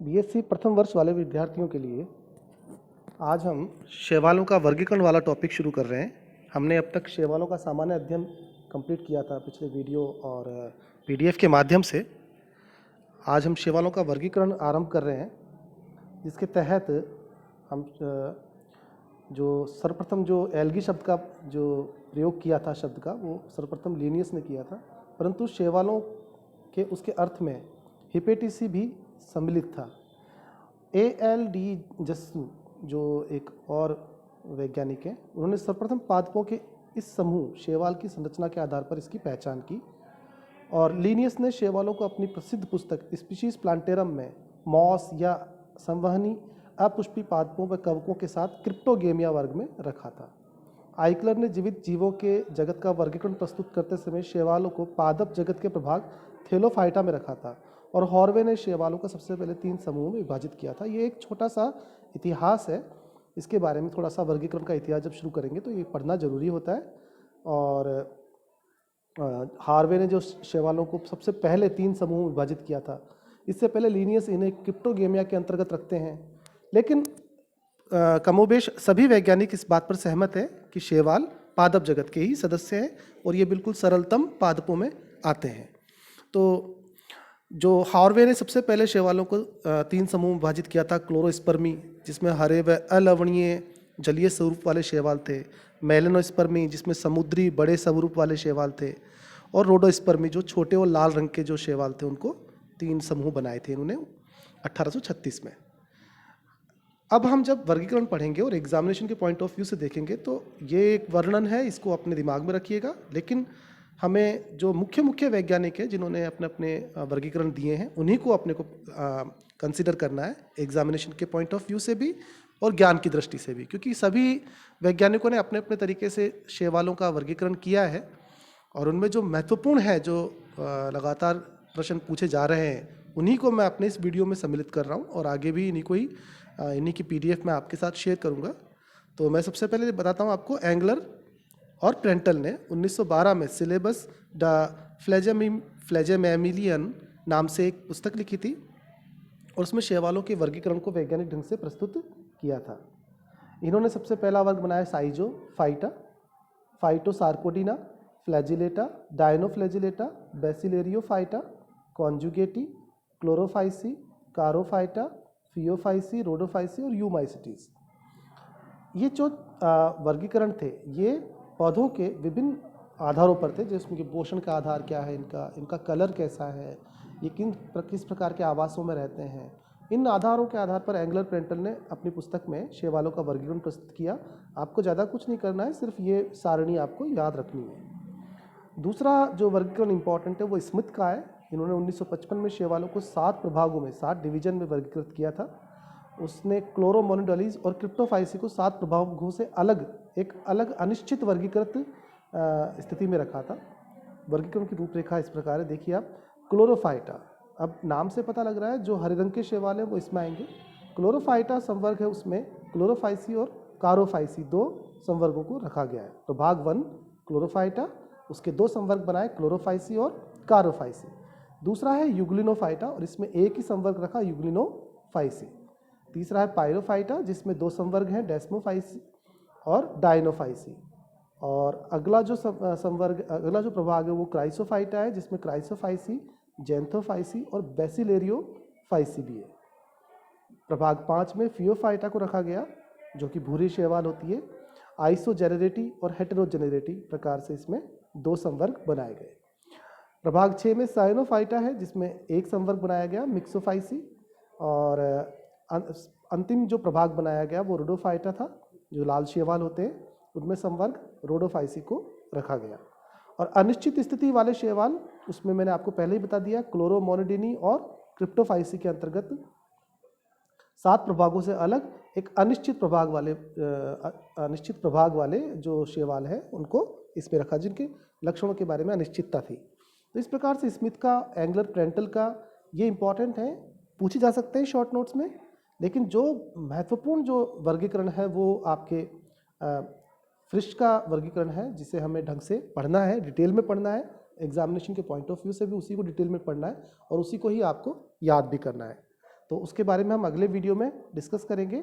BSc प्रथम वर्ष वाले विद्यार्थियों के लिए आज हम शैवालों का वर्गीकरण वाला टॉपिक शुरू कर रहे हैं। हमने अब तक शैवालों का सामान्य अध्ययन कंप्लीट किया था पिछले वीडियो और पीडीएफ के माध्यम से। आज हम शैवालों का वर्गीकरण आरंभ कर रहे हैं, जिसके तहत हम जो सर्वप्रथम जो एल्गी शब्द का जो प्रयोग किया था शब्द का, वो सर्वप्रथम लिनियस ने किया था, परंतु शैवालों के उसके अर्थ में हिपेटिसी भी सम्मिलित था। ए.एल.डी. जस्सू जो एक और वैज्ञानिक हैं, उन्होंने सर्वप्रथम पादपों के इस समूह शैवाल की संरचना के आधार पर इसकी पहचान की, और लिनियस ने शैवालों को अपनी प्रसिद्ध पुस्तक स्पीशीज प्लांटेरम में मॉस या संवहनी अपुष्पी पादपों व कवकों के साथ क्रिप्टोगेमिया वर्ग में रखा था। आइकलर ने जीवित जीवों के जगत का वर्गीकरण प्रस्तुत करते समय शैवालों को पादप जगत के प्रभाग थेलोफाइटा में रखा था, और हॉर्वे ने शैवालों को सबसे पहले 3 समूहों में विभाजित किया था। ये एक छोटा सा इतिहास है, इसके बारे में थोड़ा सा वर्गीकरण का इतिहास जब शुरू करेंगे तो ये पढ़ना जरूरी होता है। और हार्वे ने जो शैवालों को सबसे पहले 3 समूहों में विभाजित किया था, इससे पहले लिनियस इन्हें क्रिप्टोगेमिया के अंतर्गत रखते हैं। लेकिन कमोबेश सभी वैज्ञानिक इस बात पर सहमत हैं कि शैवाल पादप जगत के ही सदस्य हैं और ये बिल्कुल सरलतम पादपों में आते हैं। तो जो हार्वे ने सबसे पहले शैवालों को 3 समूह में विभाजित किया था, क्लोरोस्पर्मी जिसमें हरे व अलवणीय जलीय स्वरूप वाले शैवाल थे, मेलेनोस्पर्मी जिसमें समुद्री बड़े स्वरूप वाले शैवाल थे, और रोडोस्पर्मी जो छोटे और लाल रंग के जो शैवाल थे, उनको 3 समूह बनाए थे इन्होंने 1836 में। अब हम जब वर्गीकरण पढ़ेंगे और एग्जामिनेशन के पॉइंट ऑफ व्यू से देखेंगे तो ये एक वर्णन है, इसको अपने दिमाग में रखिएगा। लेकिन हमें जो मुख्य वैज्ञानिक हैं जिन्होंने अपने अपने वर्गीकरण दिए हैं, उन्हीं को अपने को कंसिडर करना है एग्जामिनेशन के पॉइंट ऑफ व्यू से भी और ज्ञान की दृष्टि से भी, क्योंकि सभी वैज्ञानिकों ने अपने अपने तरीके से शैवालों का वर्गीकरण किया है, और उनमें जो महत्वपूर्ण है, जो लगातार प्रश्न पूछे जा रहे हैं, उन्हीं को मैं अपने इस वीडियो में सम्मिलित कर रहा हूँ, और आगे भी इन्हीं की पीडीएफ मैं आपके साथ शेयर करूँगा। तो मैं सबसे पहले बताता हूँ आपको, एंगलर और प्रेंटल ने 1912 में सिलेबस द फ्लेजेमैमिलियन नाम से एक पुस्तक लिखी थी, और उसमें शैवालों के वर्गीकरण को वैज्ञानिक ढंग से प्रस्तुत किया था। इन्होंने सबसे पहला वर्ग बनाया साइजोफाइटा, फाइटोसार्कोडिना, फ्लैजिलेटा, डायनोफ्लैजिलेटा, बेसिलेरियोफाइटा, कॉन्जुगेटी, क्लोरोफाइसी, कारोफाइटा, फियोफाइसी, रोडोफाइसी और यूमाइसिटीज। ये जो वर्गीकरण थे, ये पौधों के विभिन्न आधारों पर थे, जैसे उनके पोषण का आधार क्या है, इनका कलर कैसा है, ये किस प्रकार के आवासों में रहते हैं। इन आधारों के आधार पर एंगलर प्रेंटल ने अपनी पुस्तक में शैवालों का वर्गीकरण प्रस्तुत किया। आपको ज़्यादा कुछ नहीं करना है, सिर्फ ये सारणी आपको याद रखनी है। दूसरा जो वर्गीकरण इंपॉर्टेंट है वो स्मिथ का है। इन्होंने 1955 में शैवालों को 7 प्रभागों में 7 डिवीजन में वर्गीकृत किया था। उसने क्लोरोमोनोडलीज और क्रिप्टोफाइसी को 7 प्रभागों से एक अलग अनिश्चित वर्गीकृत स्थिति में रखा था। वर्गीकरण की रूपरेखा इस प्रकार है, देखिए आप। क्लोरोफाइटा, अब नाम से पता लग रहा है जो हरे रंग के शैवाल हैं वो इसमें आएंगे। क्लोरोफाइटा संवर्ग है, उसमें क्लोरोफाइसी और कारोफाइसी 2 संवर्गों को रखा गया है। तो भाग 1 क्लोरोफाइटा, उसके 2 संवर्ग बनाए, क्लोरोफाइसी और कारोफाइसी। दूसरा है यूग्लिनोफाइटा, और इसमें एक ही संवर्ग रखा, यूग्लिनोफाइसी। तीसरा है पायरोफाइटा, जिसमें 2 संवर्ग हैं, डेस्मोफाइसी और डायनोफाइसी। और अगला जो प्रभाग है वो क्राइसोफाइटा है, जिसमें क्राइसोफाइसी, जेंथोफाइसी और बेसिलेरियोफाइसी भी है। प्रभाग 5 में फियोफाइटा को रखा गया, जो कि भूरी शैवाल होती है। आइसोजेनेरेटी और हेटेरोजेनेरेटी प्रकार से इसमें 2 संवर्ग बनाए गए। प्रभाग 6 में साइनोफाइटा है, जिसमें एक संवर्ग बनाया गया, मिक्सोफाइसी। और अंतिम जो प्रभाग बनाया गया वो रोडोफाइटा था, जो लाल शैवाल होते हैं, उनमें संवर्ग रोडोफाइसी को रखा गया। और अनिश्चित स्थिति वाले शैवाल, उसमें मैंने आपको पहले ही बता दिया, क्लोरोमोनोडिनी और क्रिप्टोफाइसी के अंतर्गत 7 प्रभागों से अलग एक अनिश्चित प्रभाग वाले जो शैवाल है, उनको इसमें रखा, जिनके लक्षणों के बारे में अनिश्चितता थी। तो इस प्रकार से स्मिथ का, एंगलर प्रेंटल का, ये इंपॉर्टेंट है, पूछे जा सकते हैं शॉर्ट नोट्स में। लेकिन जो महत्वपूर्ण जो वर्गीकरण है वो आपके फ्रिश का वर्गीकरण है, जिसे हमें ढंग से पढ़ना है, डिटेल में पढ़ना है। एग्जामिनेशन के पॉइंट ऑफ व्यू से भी उसी को डिटेल में पढ़ना है, और उसी को ही आपको याद भी करना है। तो उसके बारे में हम अगले वीडियो में डिस्कस करेंगे।